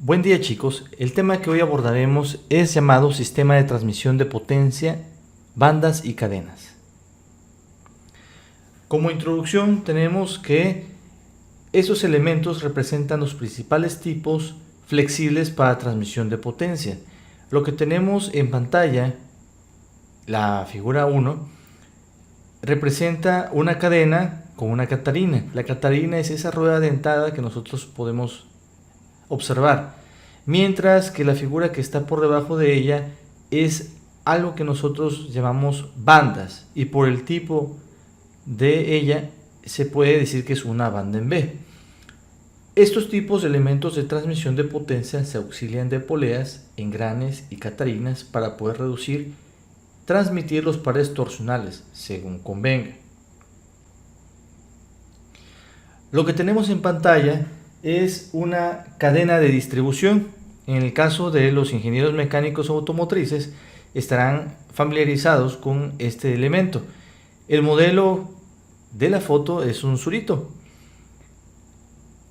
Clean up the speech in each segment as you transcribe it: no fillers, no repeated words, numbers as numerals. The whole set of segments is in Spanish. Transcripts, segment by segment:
Buen día chicos, el tema que hoy abordaremos es llamado sistema de transmisión de potencia, bandas y cadenas. Como introducción tenemos que esos elementos representan los principales tipos flexibles para transmisión de potencia. Lo que tenemos en pantalla, la figura 1, representa una cadena con una catarina. La catarina es esa rueda dentada que nosotros podemos observar, mientras que la figura que está por debajo de ella es algo que nosotros llamamos bandas, y por el tipo de ella se puede decir que es una banda en B. Estos tipos de elementos de transmisión de potencia se auxilian de poleas, engranes y catarinas para poder transmitir los pares torsionales según convenga. Lo que tenemos en pantalla es una cadena de distribución. En el caso de los ingenieros mecánicos automotrices estarán familiarizados con este elemento. El modelo de la foto es un surito.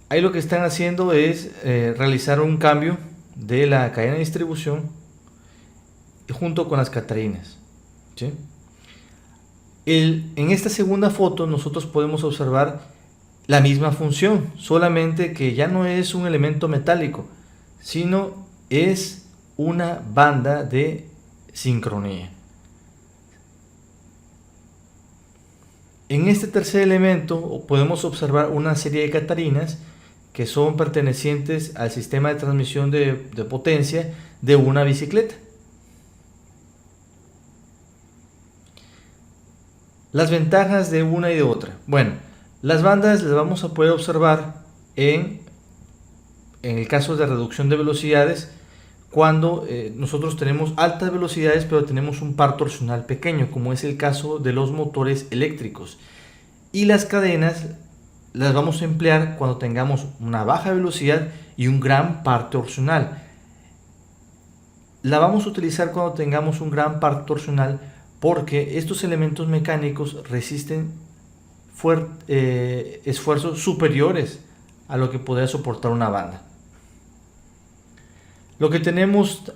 Ahí lo que están haciendo es realizar un cambio de la cadena de distribución junto con las catarinas, ¿sí? En esta segunda foto nosotros podemos observar la misma función, solamente que ya no es un elemento metálico, sino es una banda de sincronía. En este tercer elemento podemos observar una serie de catarinas que son pertenecientes al sistema de transmisión de potencia de una bicicleta. Las ventajas de una y de otra. Bueno, las bandas las vamos a poder observar en el caso de reducción de velocidades, cuando nosotros tenemos altas velocidades pero tenemos un par torsional pequeño, como es el caso de los motores eléctricos. Y las cadenas las vamos a emplear cuando tengamos una baja velocidad y un gran par torsional. La vamos a utilizar cuando tengamos un gran par torsional porque estos elementos mecánicos resisten esfuerzos superiores a lo que podría soportar una banda. Lo que tenemos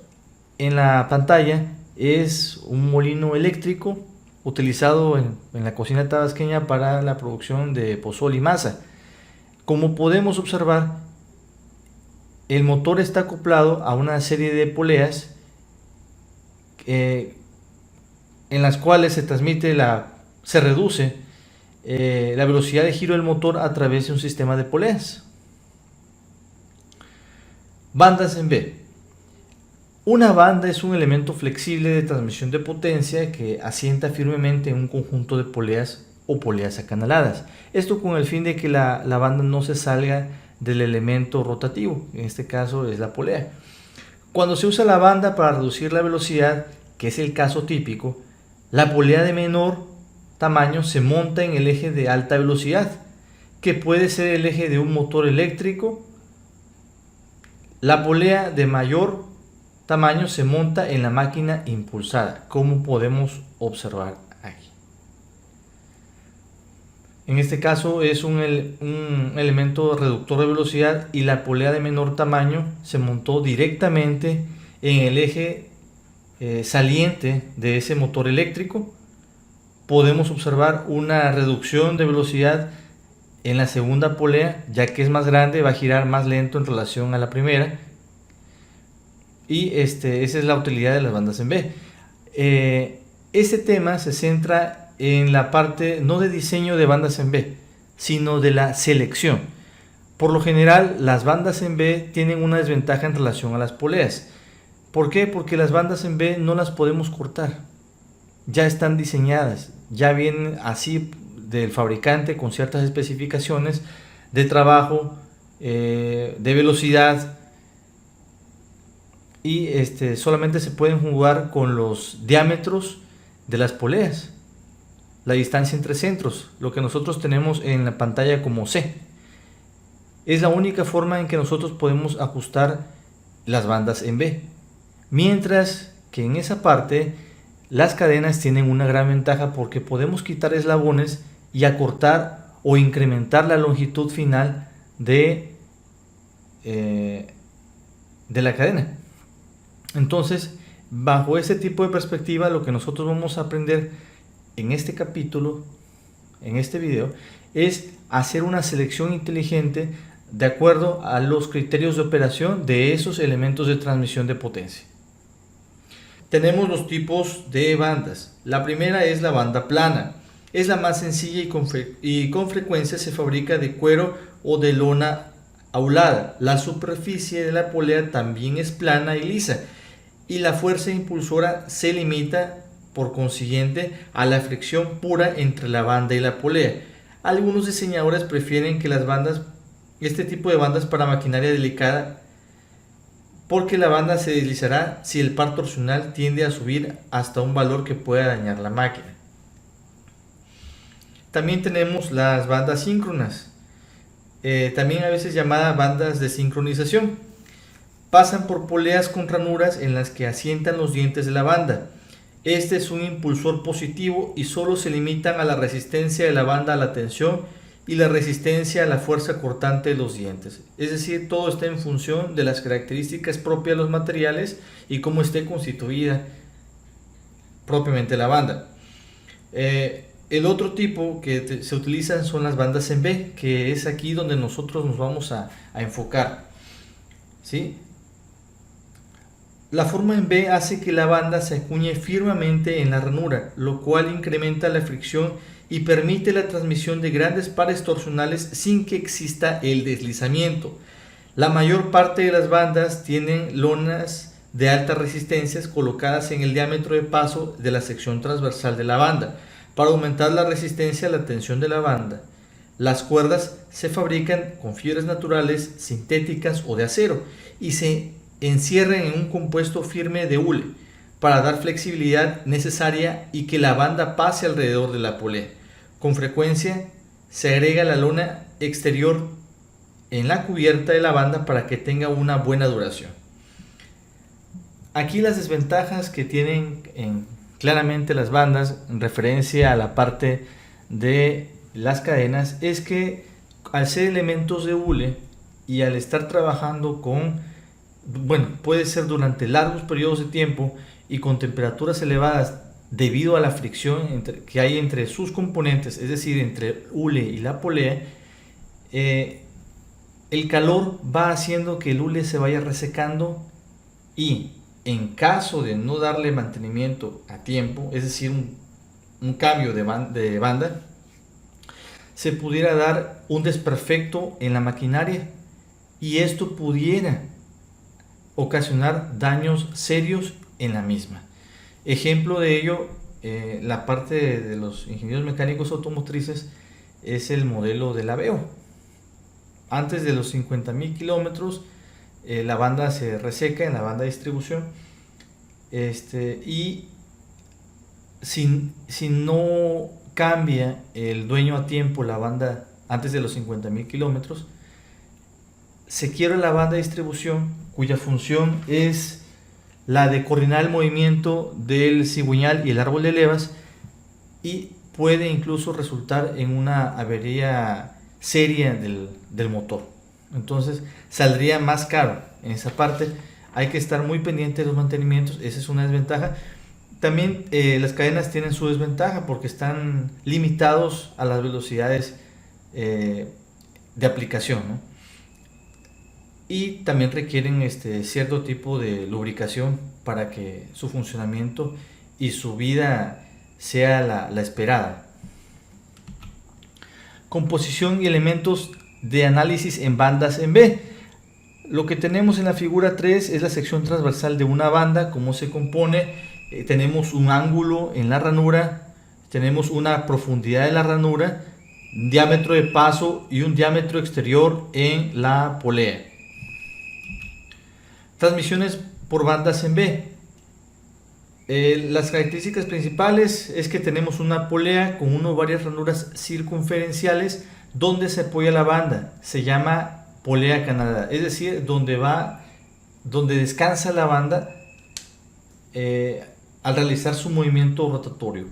en la pantalla es un molino eléctrico utilizado en la cocina tabasqueña para la producción de pozole y masa. Como podemos observar, el motor está acoplado a una serie de poleas en las cuales se reduce la velocidad de giro del motor a través de un sistema de poleas. Bandas en B. Una banda es un elemento flexible de transmisión de potencia que asienta firmemente en un conjunto de poleas o poleas acanaladas. Esto con el fin de que la banda no se salga del elemento rotativo, en este caso es la polea. Cuando se usa la banda para reducir la velocidad, que es el caso típico, la polea de menor tamaño se monta en el eje de alta velocidad, que puede ser el eje de un motor eléctrico. La polea de mayor tamaño se monta en la máquina impulsada, como podemos observar aquí. En este caso es un elemento reductor de velocidad y la polea de menor tamaño se montó directamente en el eje saliente de ese motor eléctrico. Podemos observar una reducción de velocidad en la segunda polea, ya que es más grande, va a girar más lento en relación a la primera. Y esa es la utilidad de las bandas en B. Este tema se centra en la parte no de diseño de bandas en B, sino de la selección. Por lo general, las bandas en B tienen una desventaja en relación a las poleas. ¿Por qué? Porque las bandas en B no las podemos cortar. Ya están diseñadas, ya vienen así del fabricante con ciertas especificaciones de trabajo, de velocidad, y solamente se pueden jugar con los diámetros de las poleas, la distancia entre centros, lo que nosotros tenemos en la pantalla como C. Es la única forma en que nosotros podemos ajustar las bandas en B, mientras que en esa parte las cadenas tienen una gran ventaja porque podemos quitar eslabones y acortar o incrementar la longitud final de de la cadena. Entonces, bajo ese tipo de perspectiva, lo que nosotros vamos a aprender en este capítulo, en este video, es hacer una selección inteligente de acuerdo a los criterios de operación de esos elementos de transmisión de potencia. Tenemos los tipos de bandas. La primera es la banda plana. Es la más sencilla y con frecuencia se fabrica de cuero o de lona aulada. La superficie de la polea también es plana y lisa, y la fuerza impulsora se limita por consiguiente a la fricción pura entre la banda y la polea. Algunos diseñadores prefieren que este tipo de bandas para maquinaria delicada, porque la banda se deslizará si el par torsional tiende a subir hasta un valor que pueda dañar la máquina. También tenemos las bandas síncronas, también a veces llamadas bandas de sincronización. Pasan por poleas con ranuras en las que asientan los dientes de la banda. Este es un impulsor positivo y solo se limitan a la resistencia de la banda a la tensión y la resistencia a la fuerza cortante de los dientes. Es decir, todo está en función de las características propias de los materiales y cómo esté constituida propiamente la banda. El otro tipo que se utiliza son las bandas en B, que es aquí donde nosotros nos vamos a enfocar, ¿sí? La forma en B hace que la banda se acuñe firmemente en la ranura, lo cual incrementa la fricción y permite la transmisión de grandes pares torsionales sin que exista el deslizamiento. La mayor parte de las bandas tienen lonas de altas resistencias colocadas en el diámetro de paso de la sección transversal de la banda para aumentar la resistencia a la tensión de la banda. Las cuerdas se fabrican con fibras naturales, sintéticas o de acero y se encierran en un compuesto firme de hule para dar flexibilidad necesaria y que la banda pase alrededor de la polea. Con frecuencia se agrega la lona exterior en la cubierta de la banda para que tenga una buena duración. Aquí las desventajas que tienen claramente las bandas en referencia a la parte de las cadenas es que al ser elementos de hule y al estar trabajando puede ser durante largos periodos de tiempo y con temperaturas elevadas debido a la fricción que hay entre sus componentes, es decir, entre hule y la polea, el calor va haciendo que el hule se vaya resecando y en caso de no darle mantenimiento a tiempo, es decir, un cambio de banda, se pudiera dar un desperfecto en la maquinaria y esto pudiera ocasionar daños serios en la misma. Ejemplo de ello, la parte de los ingenieros mecánicos automotrices es el modelo del Aveo. Antes de los 50.000 kilómetros, la banda se reseca en la banda de distribución, y si no cambia el dueño a tiempo la banda antes de los 50.000 kilómetros, se quiebra la banda de distribución, cuya función es la de coordinar el movimiento del cigüeñal y el árbol de levas, y puede incluso resultar en una avería seria del motor. Entonces saldría más caro en esa parte. Hay que estar muy pendiente de los mantenimientos, esa es una desventaja. También las cadenas tienen su desventaja porque están limitados a las velocidades de aplicación, ¿no? Y también requieren cierto tipo de lubricación para que su funcionamiento y su vida sea la esperada. Composición y elementos de análisis en bandas en B. Lo que tenemos en la figura 3 es la sección transversal de una banda, cómo se compone. Tenemos un ángulo en la ranura, tenemos una profundidad de la ranura, un diámetro de paso y un diámetro exterior en la polea. Transmisiones por bandas en B. Las características principales es que tenemos una polea con una o varias ranuras circunferenciales donde se apoya la banda. Se llama polea canalada, es decir, donde descansa la banda al realizar su movimiento rotatorio.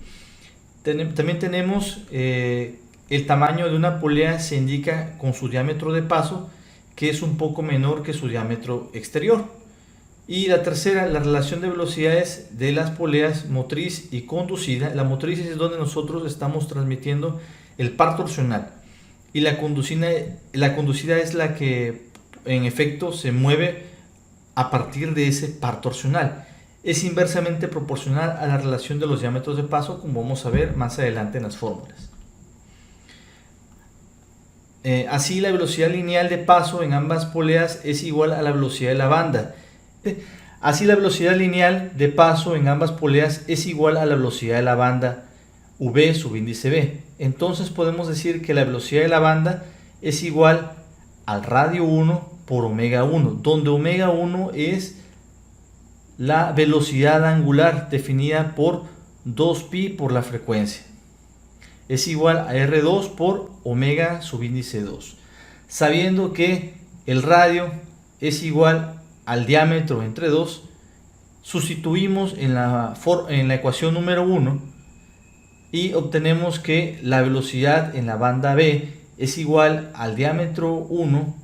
También tenemos el tamaño de una polea, se indica con su diámetro de paso, que es un poco menor que su diámetro exterior. Y la tercera, la relación de velocidades de las poleas motriz y conducida. La motriz es donde nosotros estamos transmitiendo el par torsional, y la conducida es la que en efecto se mueve a partir de ese par torsional. Es inversamente proporcional a la relación de los diámetros de paso, como vamos a ver más adelante en las fórmulas. Así, la velocidad lineal de paso en ambas poleas es igual a la velocidad de la banda. Así, la velocidad lineal de paso en ambas poleas es igual a la velocidad de la banda V subíndice B. Entonces podemos decir que la velocidad de la banda es igual al radio 1 por omega 1, donde omega 1 es la velocidad angular definida por 2pi por la frecuencia. Es igual a R2 por omega subíndice 2. Sabiendo que el radio es igual al diámetro entre 2, sustituimos en la ecuación número 1 y obtenemos que la velocidad en la banda B es igual al diámetro 1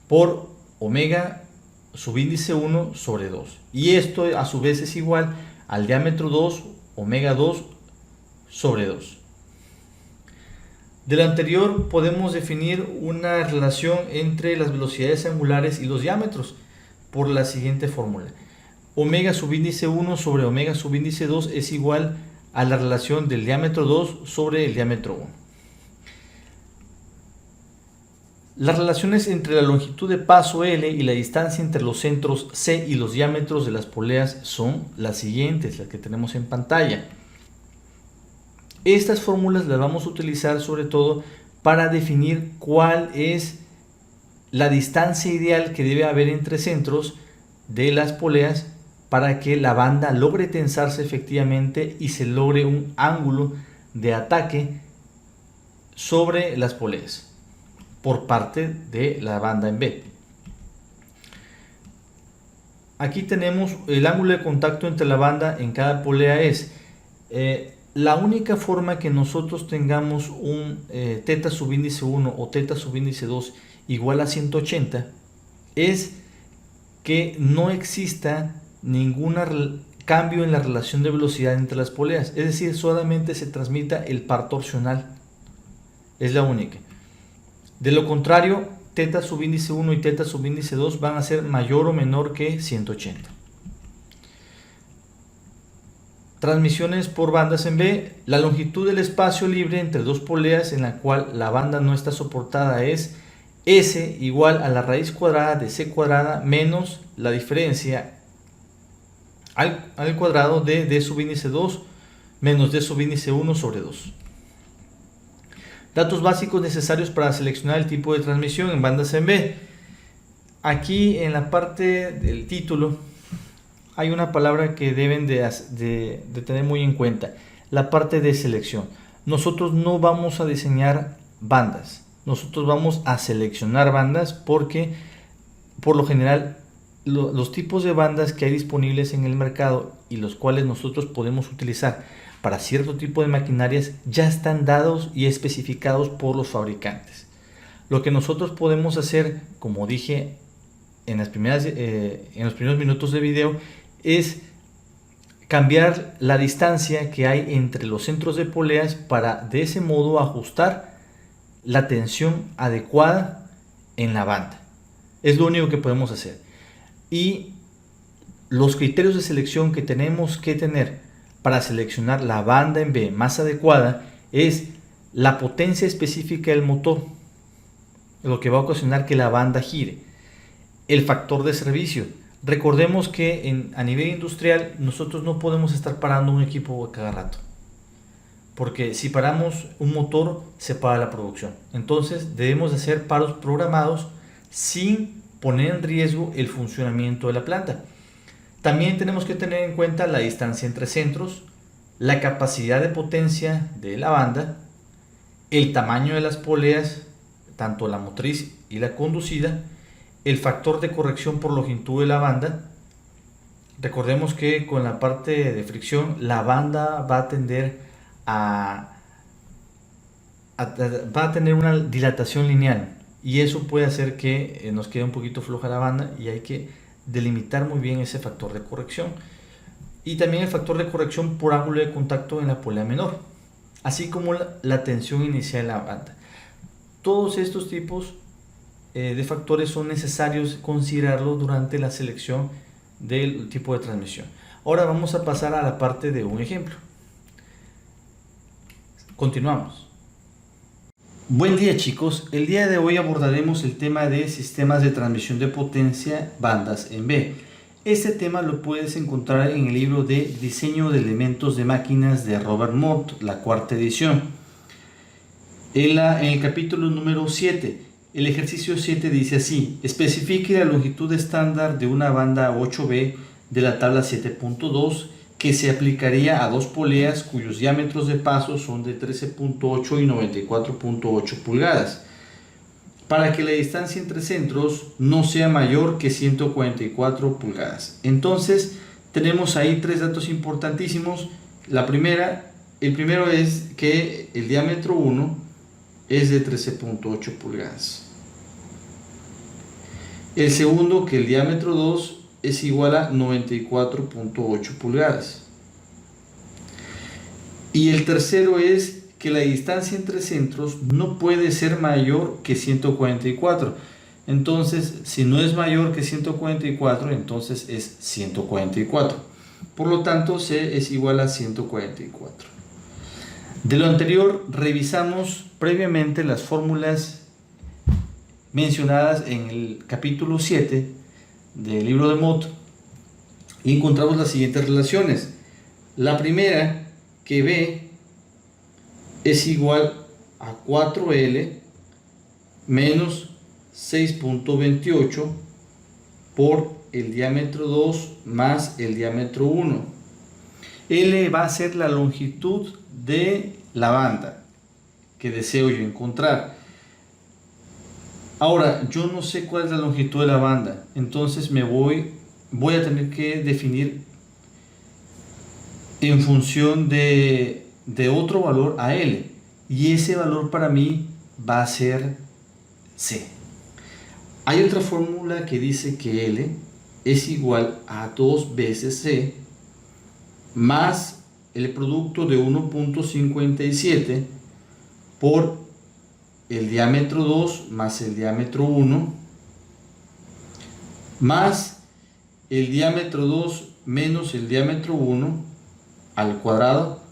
por omega subíndice 1 sobre 2. Y esto a su vez es igual al diámetro 2 omega 2 sobre 2. De lo anterior podemos definir una relación entre las velocidades angulares y los diámetros por la siguiente fórmula. Omega subíndice 1 sobre omega subíndice 2 es igual a la relación del diámetro 2 sobre el diámetro 1. Las relaciones entre la longitud de paso L y la distancia entre los centros C y los diámetros de las poleas son las siguientes, las que tenemos en pantalla. Estas fórmulas las vamos a utilizar sobre todo para definir cuál es la distancia ideal que debe haber entre centros de las poleas para que la banda logre tensarse efectivamente y se logre un ángulo de ataque sobre las poleas por parte de la banda en B. Aquí tenemos el ángulo de contacto entre la banda en cada polea es la única forma que nosotros tengamos un teta subíndice 1 o teta subíndice 2 igual a 180 es que no exista ningún cambio en la relación de velocidad entre las poleas, es decir, solamente se transmita el par torsional, es la única. De lo contrario, teta subíndice 1 y teta subíndice 2 van a ser mayor o menor que 180. Transmisiones por bandas en B. La longitud del espacio libre entre dos poleas en la cual la banda no está soportada es S igual a la raíz cuadrada de C cuadrada menos la diferencia al cuadrado de D subíndice 2 menos D subíndice 1 sobre 2. Datos básicos necesarios para seleccionar el tipo de transmisión en bandas en B. Aquí en la parte del título hay una palabra que deben de tener muy en cuenta, la parte de selección. Nosotros no vamos a diseñar bandas, nosotros vamos a seleccionar bandas porque por lo general los tipos de bandas que hay disponibles en el mercado y los cuales nosotros podemos utilizar para cierto tipo de maquinarias ya están dados y especificados por los fabricantes. Lo que nosotros podemos hacer, como dije en los primeros minutos de video, es cambiar la distancia que hay entre los centros de poleas para de ese modo ajustar la tensión adecuada en la banda. Es lo único que podemos hacer. Y los criterios de selección que tenemos que tener para seleccionar la banda en B más adecuada es la potencia específica del motor, lo que va a ocasionar que la banda gire, el factor de servicio. Recordemos que a nivel industrial nosotros no podemos estar parando un equipo a cada rato, porque si paramos un motor se para la producción. Entonces debemos de hacer paros programados sin poner en riesgo el funcionamiento de la planta. También tenemos que tener en cuenta la distancia entre centros, la capacidad de potencia de la banda, el tamaño de las poleas, tanto la motriz y la conducida, el factor de corrección por longitud de la banda. Recordemos que con la parte de fricción la banda va a tender va a tener una dilatación lineal y eso puede hacer que nos quede un poquito floja la banda y hay que delimitar muy bien ese factor de corrección. Y también el factor de corrección por ángulo de contacto en la polea menor, así como la tensión inicial de la banda. Todos estos tipos de factores son necesarios considerarlos durante la selección del tipo de transmisión. Ahora vamos a pasar a la parte de un ejemplo. Continuamos. Buen día, chicos. El día de hoy abordaremos el tema de sistemas de transmisión de potencia bandas en B. Este tema lo puedes encontrar en el libro de Diseño de elementos de máquinas de Robert Mott, la cuarta edición. En el capítulo número 7, el ejercicio 7 dice así: especifique la longitud estándar de una banda 8B de la tabla 7.2 que se aplicaría a dos poleas cuyos diámetros de paso son de 13.8 y 94.8 pulgadas, para que la distancia entre centros no sea mayor que 144 pulgadas. Entonces tenemos ahí tres datos importantísimos. El primero es que el diámetro 1 es de 13.8 pulgadas. El segundo, que el diámetro 2 es igual a 94.8 pulgadas. Y el tercero es que la distancia entre centros no puede ser mayor que 144. Entonces, si no es mayor que 144, entonces es 144. Por lo tanto, C es igual a 144. De lo anterior, revisamos previamente las fórmulas mencionadas en el capítulo 7 del libro de Mott y encontramos las siguientes relaciones. La primera, que B es igual a 4L menos 6.28 por el diámetro 2 más el diámetro 1. L va a ser la longitud de la banda que deseo yo encontrar. Ahora, yo no sé cuál es la longitud de la banda, entonces voy a tener que definir en función de otro valor a L, y ese valor para mí va a ser C. Hay otra fórmula que dice que L es igual a 2 veces C más el producto de 1.57 por el diámetro 2 más el diámetro 1 más el diámetro 2 menos el diámetro 1 al cuadrado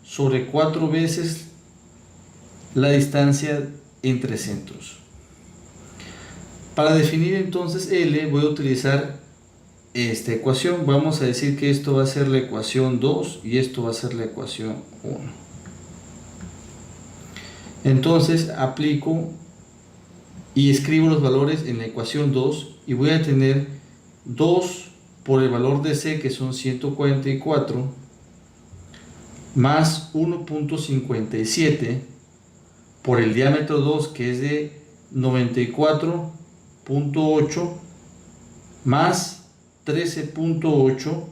sobre 4 veces la distancia entre centros. Para definir entonces L voy a utilizar esta ecuación. Vamos a decir que esto va a ser la ecuación 2 y esto va a ser la ecuación 1. Entonces aplico y escribo los valores en la ecuación 2 y voy a tener 2 por el valor de C, que son 144, más 1.57 por el diámetro 2, que es de 94.8, más 13.8,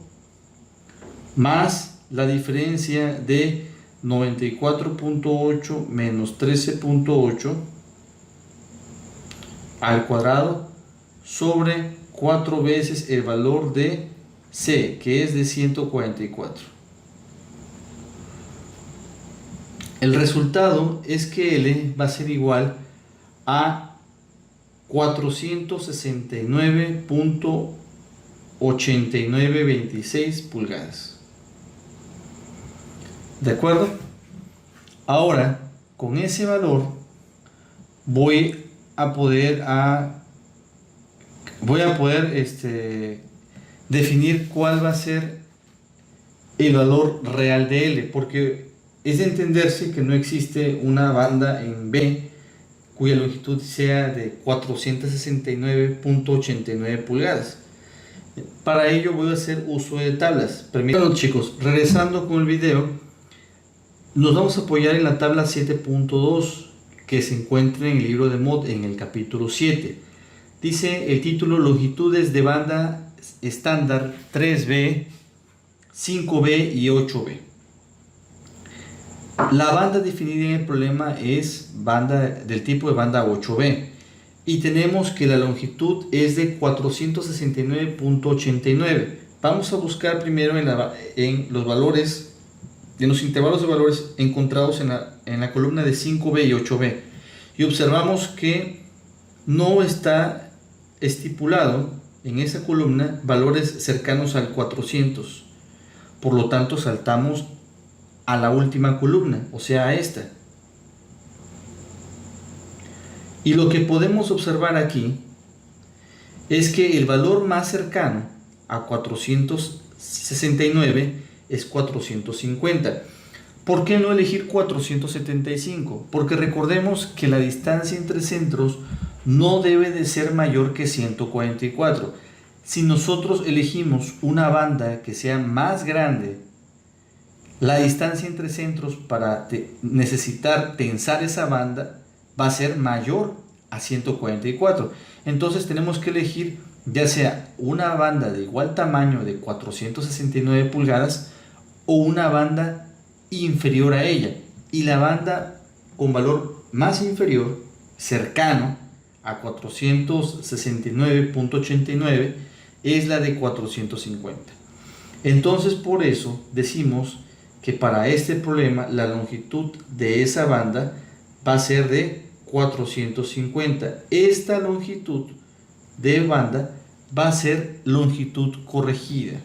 más la diferencia de 94.8 menos 13.8 al cuadrado sobre 4 veces el valor de C, que es de 144. El resultado es que L va a ser igual a 469.8926 pulgadas. ¿De acuerdo? Ahora, con ese valor voy a poder definir cuál va a ser el valor real de L, porque es de entenderse que no existe una banda en B cuya longitud sea de 469.89 pulgadas. Para ello voy a hacer uso de tablas. Bueno, chicos, regresando con el video, nos vamos a apoyar en la tabla 7.2 que se encuentra en el libro de Mott en el capítulo 7. Dice el título: longitudes de banda estándar 3B, 5B y 8B. La banda definida en el problema es banda del tipo de banda 8B. y tenemos que la longitud es de 469.89. Vamos a buscar primero en los valores, en los intervalos de valores encontrados en la columna de 5B y 8B, y observamos que no está estipulado en esa columna valores cercanos al 400. Por lo tanto, saltamos a la última columna, o sea, a esta. Y lo que podemos observar aquí es que el valor más cercano a 469 es 450. ¿Por qué no elegir 475? Porque recordemos que la distancia entre centros no debe de ser mayor que 144. Si nosotros elegimos una banda que sea más grande, la distancia entre centros para necesitar tensar esa banda va a ser mayor a 144. Entonces tenemos que elegir ya sea una banda de igual tamaño de 469 pulgadas o una banda inferior a ella. Y la banda con valor más inferior, cercano a 469.89, es la de 450. Entonces por eso decimos que para este problema la longitud de esa banda va a ser de 450. Esta longitud de banda va a ser longitud corregida.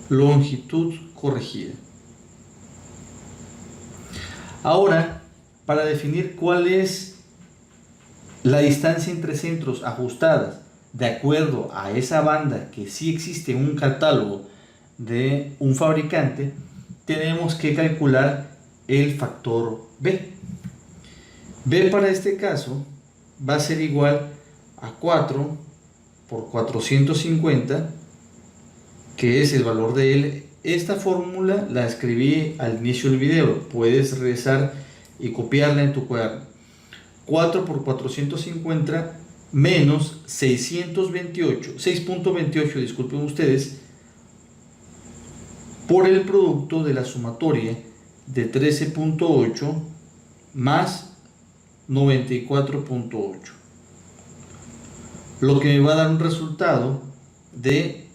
Longitud corregida. Ahora, para definir cuál es la distancia entre centros ajustadas de acuerdo a esa banda que sí existe en un catálogo de un fabricante, tenemos que calcular el factor B. B para este caso va a ser igual a 4 por 450, que es el valor de L. Esta fórmula la escribí al inicio del video, puedes regresar y copiarla en tu cuaderno. 4 por 450 menos 6.28, disculpen ustedes, por el producto de la sumatoria de 13.8 más 94.8, lo que me va a dar un resultado de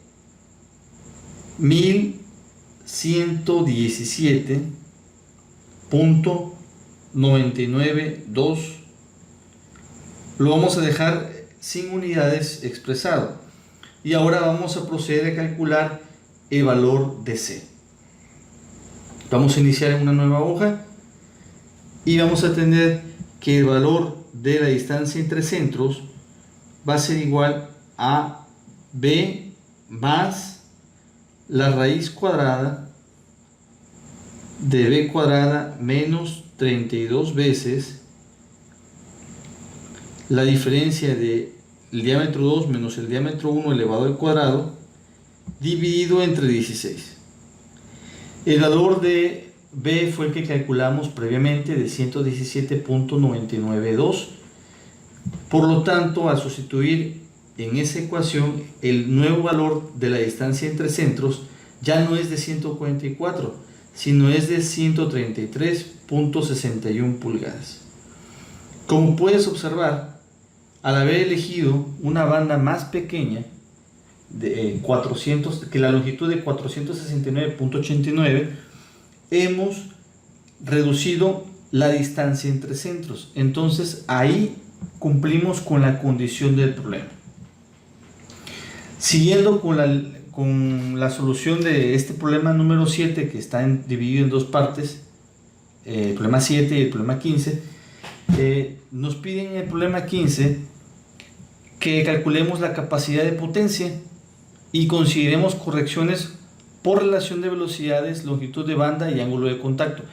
1117.992. Lo vamos a dejar sin unidades expresado. Y ahora vamos a proceder a calcular el valor de C. Vamos a iniciar en una nueva hoja y vamos a tener que el valor de la distancia entre centros va a ser igual a B más la raíz cuadrada de B cuadrada menos 32 veces la diferencia de el diámetro 2 menos el diámetro 1 elevado al cuadrado dividido entre 16. El valor de B fue el que calculamos previamente, de 117.992. Por lo tanto, al sustituir en esa ecuación el nuevo valor de la distancia entre centros, ya no es de 144, sino es de 133.61 pulgadas. Como puedes observar, al haber elegido una banda más pequeña de 400, que la longitud de 469.89, hemos reducido la distancia entre centros. Entonces ahí cumplimos con la condición del problema. Siguiendo con la solución de este problema número 7, que está dividido en dos partes, el problema 7 y el problema 15, nos piden en el problema 15 que calculemos la capacidad de potencia y consideremos correcciones por relación de velocidades, longitud de banda y ángulo de contacto.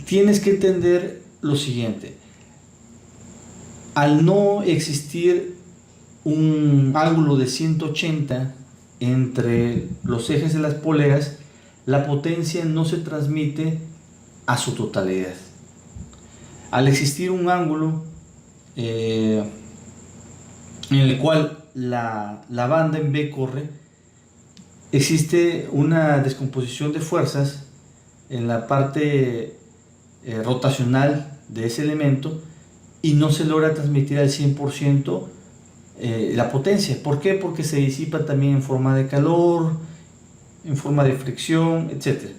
Tienes que entender lo siguiente: al no existir un ángulo de 180 entre los ejes de las poleas, la potencia no se transmite a su totalidad. Al existir un ángulo en el cual la banda en B corre, existe una descomposición de fuerzas en la parte rotacional de ese elemento y no se logra transmitir al 100% la potencia. ¿Por qué? Porque se disipa también en forma de calor, en forma de fricción, etc.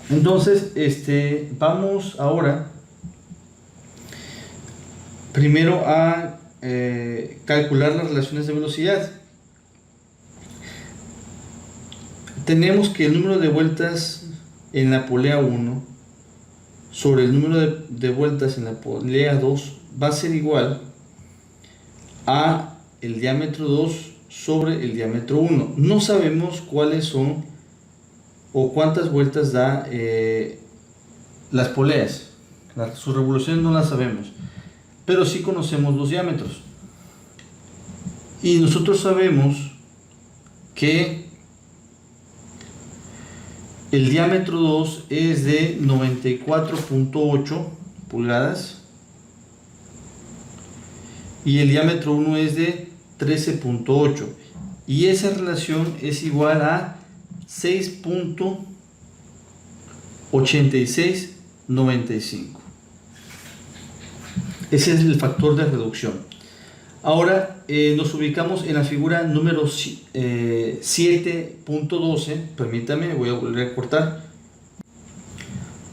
Entonces, vamos ahora primero a calcular las relaciones de velocidad. Tenemos que el número de vueltas en la polea 1 sobre el número de vueltas en la polea 2 va a ser igual a el diámetro 2 sobre el diámetro 1. No sabemos cuáles son o cuántas vueltas da las poleas. Sus revoluciones no las sabemos, pero sí conocemos los diámetros. Y nosotros sabemos que el diámetro 2 es de 94.8 pulgadas y el diámetro 1 es de 13.8, y esa relación es igual a 6.8695. Ese es el factor de reducción. Ahora nos ubicamos en la figura número 7.12. Permítame, voy a volver a cortar.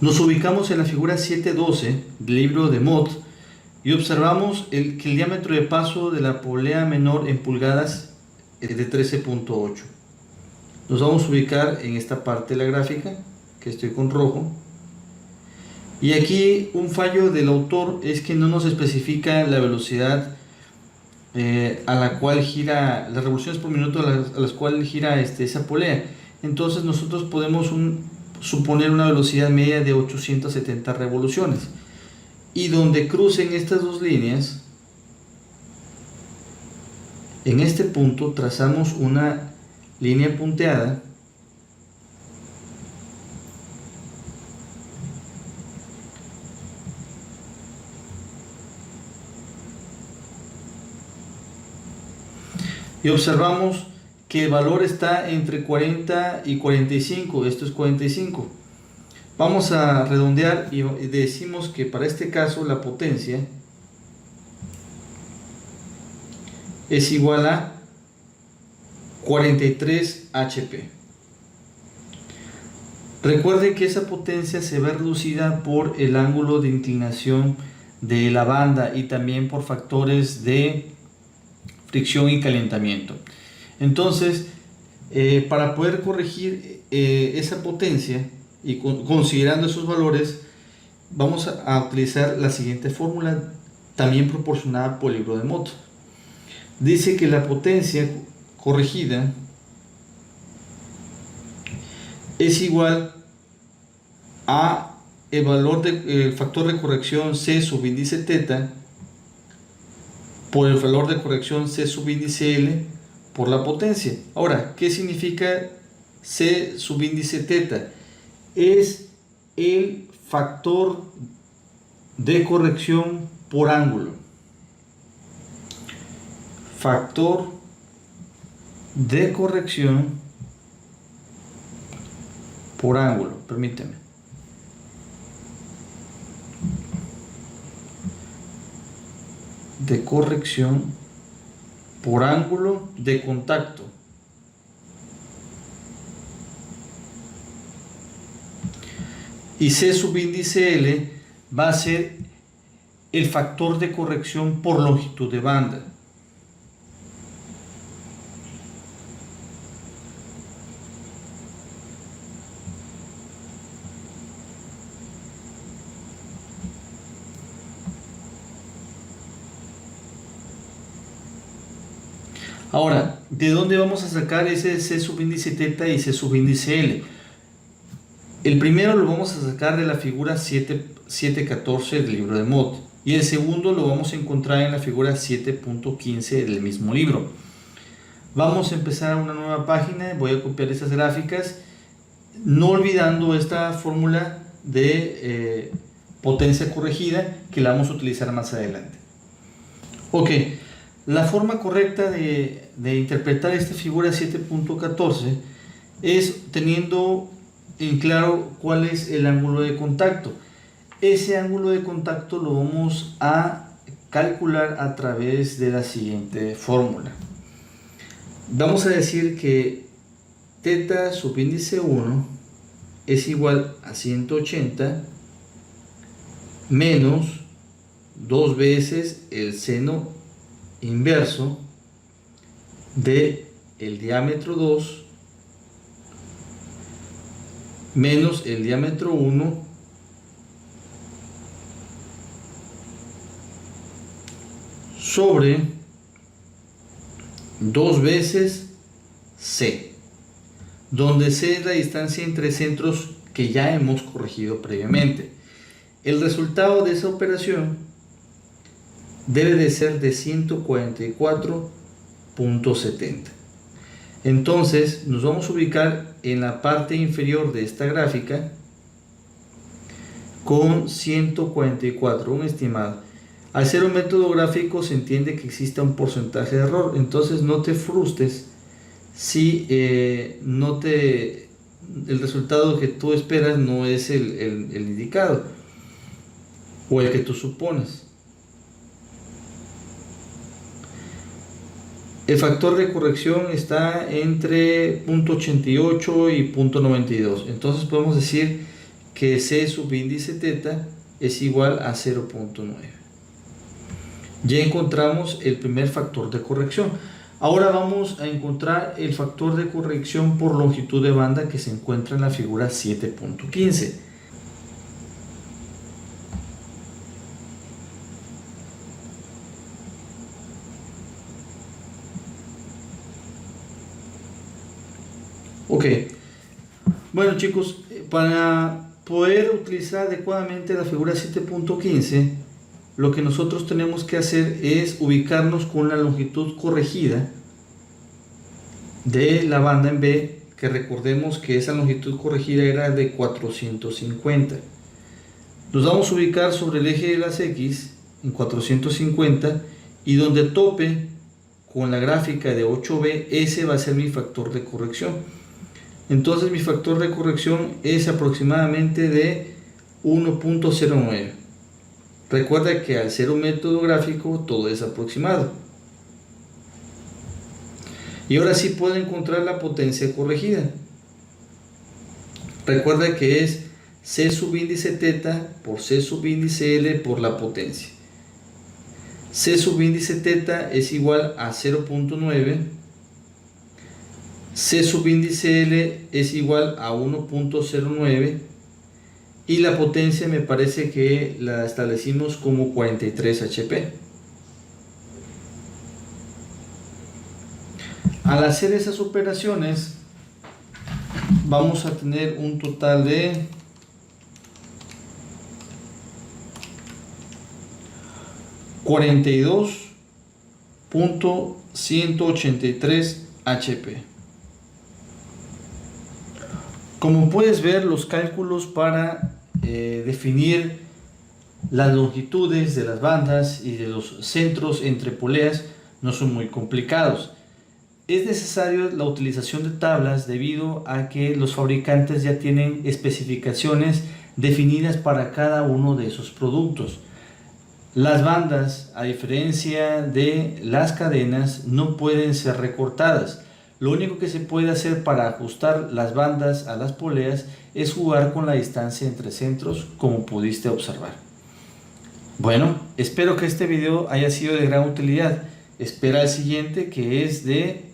Nos ubicamos en la figura 7.12 del libro de Mott y observamos que el diámetro de paso de la polea menor en pulgadas es de 13.8. Nos vamos a ubicar en esta parte de la gráfica que estoy con rojo. Y aquí un fallo del autor es que no nos especifica la velocidad a la cual gira, las revoluciones por minuto a las cuales gira esa polea. Entonces nosotros podemos suponer una velocidad media de 870 revoluciones, y donde crucen estas dos líneas, en este punto trazamos una línea punteada y observamos que el valor está entre 40 y 45, esto es 45. Vamos a redondear y decimos que para este caso la potencia es igual a 43 HP. Recuerde que esa potencia se ve reducida por el ángulo de inclinación de la banda y también por factores de fricción y calentamiento. Entonces, para poder corregir esa potencia y considerando esos valores, vamos a utilizar la siguiente fórmula, también proporcionada por el libro de Mott. Dice que la potencia corregida es igual a el valor del factor de corrección C sub índice teta por el valor de corrección C sub índice L por la potencia. Ahora, ¿qué significa C sub índice teta? Es el factor de corrección por ángulo. Factor de corrección por ángulo, permíteme. De corrección por ángulo de contacto. Y C subíndice L va a ser el factor de corrección por longitud de banda. Ahora, ¿de dónde vamos a sacar ese C subíndice teta y C subíndice L? El primero lo vamos a sacar de la figura 7.14 del libro de Mott y el segundo lo vamos a encontrar en la figura 7.15 del mismo libro. Vamos a empezar una nueva página, voy a copiar esas gráficas, no olvidando esta fórmula de potencia corregida que la vamos a utilizar más adelante. Ok. La forma correcta de interpretar esta figura 7.14 es teniendo en claro cuál es el ángulo de contacto. Ese ángulo de contacto lo vamos a calcular a través de la siguiente fórmula. Vamos a decir que θ subíndice 1 es igual a 180 menos 2 veces el seno inverso de el diámetro 2 menos el diámetro 1 sobre 2 veces C, donde C es la distancia entre centros que ya hemos corregido previamente. El resultado de esa operación debe de ser de 144.70. Entonces nos vamos a ubicar en la parte inferior de esta gráfica con 144, un estimado. Al ser un método gráfico se entiende que exista un porcentaje de error, entonces no te frustres si el resultado que tú esperas no es el indicado o el que tú supones. El factor de corrección está entre 0.88 y 0.92, entonces podemos decir que C subíndice θ es igual a 0.9. Ya encontramos el primer factor de corrección. Ahora vamos a encontrar el factor de corrección por longitud de banda que se encuentra en la figura 7.15. Ok, bueno chicos, para poder utilizar adecuadamente la figura 7.15, lo que nosotros tenemos que hacer es ubicarnos con la longitud corregida de la banda en B, que recordemos que esa longitud corregida era de 450. Nos vamos a ubicar sobre el eje de las X en 450 y donde tope con la gráfica de 8B, ese va a ser mi factor de corrección. Entonces mi factor de corrección es aproximadamente de 1.09. Recuerda que al ser un método gráfico todo es aproximado. Y ahora sí puedo encontrar la potencia corregida. Recuerda que es C subíndice θ por C subíndice L por la potencia. C subíndice θ es igual a 0.9. C subíndice L es igual a 1.09. Y la potencia me parece que la establecimos como 43 HP. Al hacer esas operaciones vamos a tener un total de 42.183 HP. Como puedes ver, los cálculos para definir las longitudes de las bandas y de los centros entre poleas no son muy complicados. Es necesario la utilización de tablas debido a que los fabricantes ya tienen especificaciones definidas para cada uno de esos productos. Las bandas, a diferencia de las cadenas, no pueden ser recortadas. Lo único que se puede hacer para ajustar las bandas a las poleas es jugar con la distancia entre centros, como pudiste observar. Bueno, espero que este video haya sido de gran utilidad. Espera el siguiente, que es de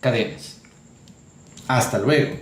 cadenas. Hasta luego.